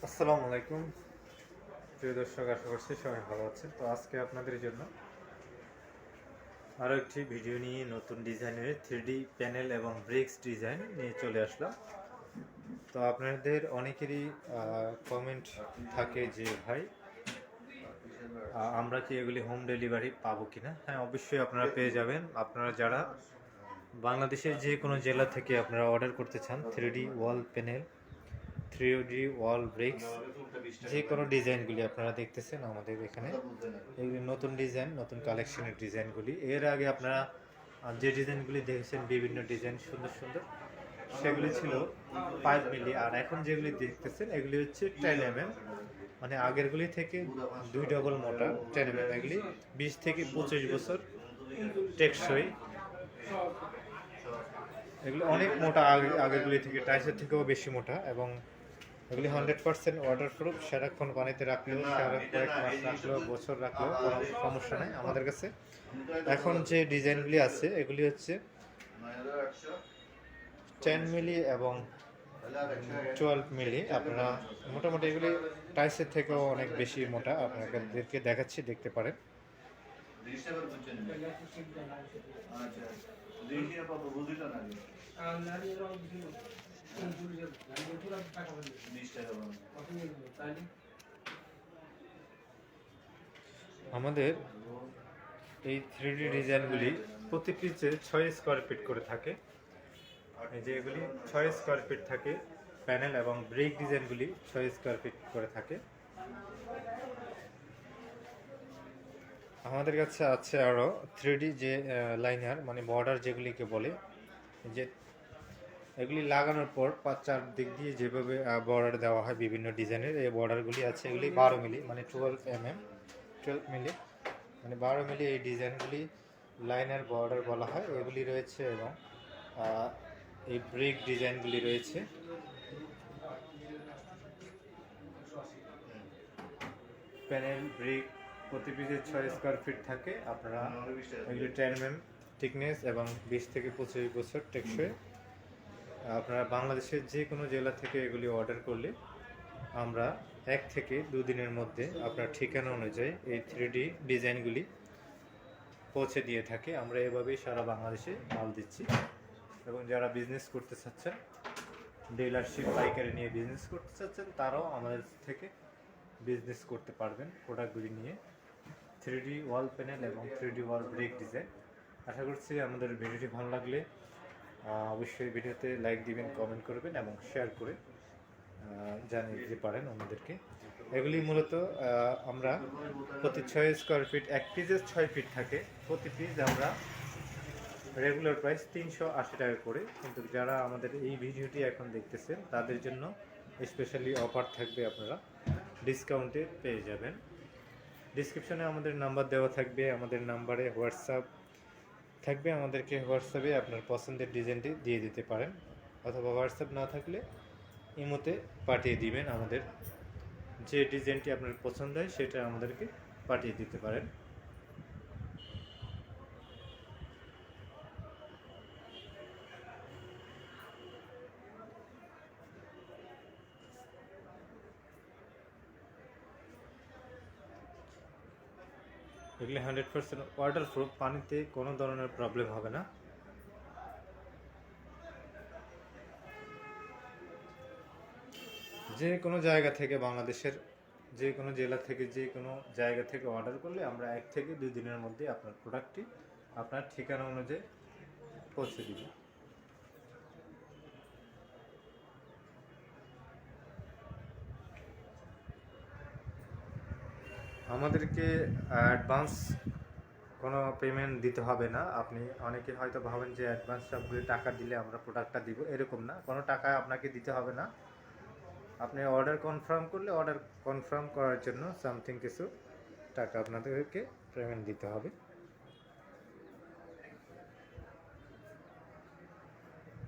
আসসালামু আলাইকুম প্রিয় দর্শক, আশা করছি সবাই ভালো আছেন। তো আজকে আপনাদের জন্য আরও একটি ভিডিও নিয়ে নতুন ডিজাইনের 3D প্যানেল এবং ব্রিক্স ডিজাইন নিয়ে চলে আসলাম। তো আপনাদের অনেকেরই কমেন্ট থাকে যে ভাই আমরা কি এগুলি হোম ডেলিভারি পাবো কিনা? হ্যাঁ, অবশ্যই আপনারা পেয়ে যাবেন। আপনারা যারা বাংলাদেশের যে কোনো জেলা থেকে আপনারা অর্ডার করতে চান 3D ওয়াল প্যানেল, 3D ওয়াল ব্রিক্স, যে কোনো ডিজাইনগুলি আপনারা দেখতেছেন আমাদের এখানে, এগুলি নতুন ডিজাইন, নতুন কালেকশনের ডিজাইনগুলি। এর আগে আপনারা যে ডিজাইনগুলি দেখেছেন বিভিন্ন ডিজাইন সুন্দর সুন্দর, সেগুলি ছিল 5 মিলি, আর এখন যেগুলি দেখতেছেন এগুলি হচ্ছে 10 mm, মানে আগেরগুলি থেকে 2 ডবল মোটা 10 mm। এগুলি 20 থেকে 25 বছর টেকসই। এগুলি অনেক মোটা, আগেরগুলি থেকে টাইসের থেকেও বেশি মোটা, এবং এগুলি 100% ওয়াটারপ্রুফ। সারাক্ষণ পানিতে রাখলেও, কয়েক মাস রাখলেও, বছর রাখলেও কোনো সমস্যা নেই আমাদের কাছে। এখন যে ডিজাইনগুলি আছে এগুলি হচ্ছে 10 মিলি এবং 12 মিলি। আপনারা মোটামুটি এগুলি টাইসের থেকেও অনেক বেশি মোটা, আপনাদেরকে দেখাচ্ছি, দেখতে পারেন। আমাদের এই 3D ডিজাইনগুলি প্রতি পিসে 6 স্কোয়ার ফিট করে থাকে। এই যে এগুলি 6 স্কোয়ার ফিট থাকে প্যানেল, এবং ব্রিক ডিজাইনগুলি 6 স্কোয়ার ফিট করে থাকে। আমাদের কাছে আছে আরও 3D যে লাইনার, মানে বর্ডার যেগুলিকে বলে, যে এগুলি লাগানোর পর 4 দিক দিয়ে যেভাবে বর্ডার দেওয়া হয় বিভিন্ন ডিজাইনের, এই বর্ডারগুলি আছে। এগুলি 12 মিলি, মানে 12 মিলি, মানে 12 মিলি। এই ডিজাইনগুলি লাইনার বর্ডার বলা হয়, এগুলি রয়েছে। এবং এই ব্রিক ডিজাইনগুলি রয়েছে। প্যানেল ব্রিক প্রতি পিসে 6 স্কোয়ার ফিট থাকে। আপনারা এগুলি 10 mm থিকনেস এবং 20 থেকে 25 বছর টেকসই। আপনারা বাংলাদেশের যে কোনো জেলা থেকে এগুলি অর্ডার করলে আমরা 1 থেকে 2 দিনের মধ্যে আপনার ঠিকানা অনুযায়ী এই 3D ডিজাইনগুলি পৌঁছে দিয়ে থাকি। আমরা এভাবেই সারা বাংলাদেশে মাল দিচ্ছি। এবং যারা বিজনেস করতে চাচ্ছেন, ডিলারশিপ পাইকারি নিয়ে বিজনেস করতে চাচ্ছেন, তারাও আমাদের থেকে বিজনেস করতে পারবেন প্রোডাক্টগুলি নিয়ে। 3D ওয়াল প্যানেল এবং 3D ওয়াল ব্রিক ডিজাইন। আশা করছি আমাদের ভিডিওটি ভালো লাগলে অবশ্যই ভিডিওতে লাইক দিবেন, কমেন্ট করবেন এবং শেয়ার করে জানিয়ে দিতে পারেন অন্যদেরকে। এগুলি মূলত আমরা প্রতি 6 স্কোয়ার ফিট, এক পিসের 6 ফিট থাকে। প্রতি পিস আমরা রেগুলার প্রাইস 380 টাকা করে, কিন্তু যারা আমাদের এই ভিডিওটি এখন দেখতেছেন তাদের জন্য স্পেশালি অফার থাকবে, আপনারা ডিসকাউন্টে পেয়ে যাবেন। ডিসক্রিপশনে আমাদের নাম্বার দেওয়া থাকবে, আমাদের নাম্বারে হোয়াটসঅ্যাপ থাকবে। আমাদেরকে হোয়াটসঅ্যাপে আপনার পছন্দের ডিজাইনটি দিয়ে দিতে পারেন, অথবা হোয়াটসঅ্যাপ না থাকলে ইমোতে পাঠিয়ে দিবেন। আমাদের যে ডিজাইনটি আপনার পছন্দ হয় সেটা আমাদেরকে পাঠিয়ে দিতে পারেন। এগুলি 100% ওয়াটারপ্রুফ, পানিতে কোনো ধরনের প্রবলেম হবে না। যে কোনো জায়গা থেকে, বাংলাদেশের যে কোনো জেলা থেকে, যে কোনো জায়গা থেকে অর্ডার করলে আমরা 1 থেকে 2 দিনের মধ্যে আপনার প্রোডাক্টটি আপনার ঠিকানা অনুযায়ী পৌঁছে দিব। আমাদেরকে অ্যাডভান্স কোনো পেমেন্ট দিতে হবে না। আপনি অনেকে হয়তো ভাবেন যে অ্যাডভান্স সবগুলি টাকা দিলে আমরা প্রোডাক্টটা দিব, এরকম না। কোনো টাকা আপনাকে দিতে হবে না। আপনি অর্ডার কনফার্ম করলে অর্ডার কনফার্ম করার জন্য সামথিং কিছু টাকা আপনাদেরকে পেমেন্ট দিতে হবে।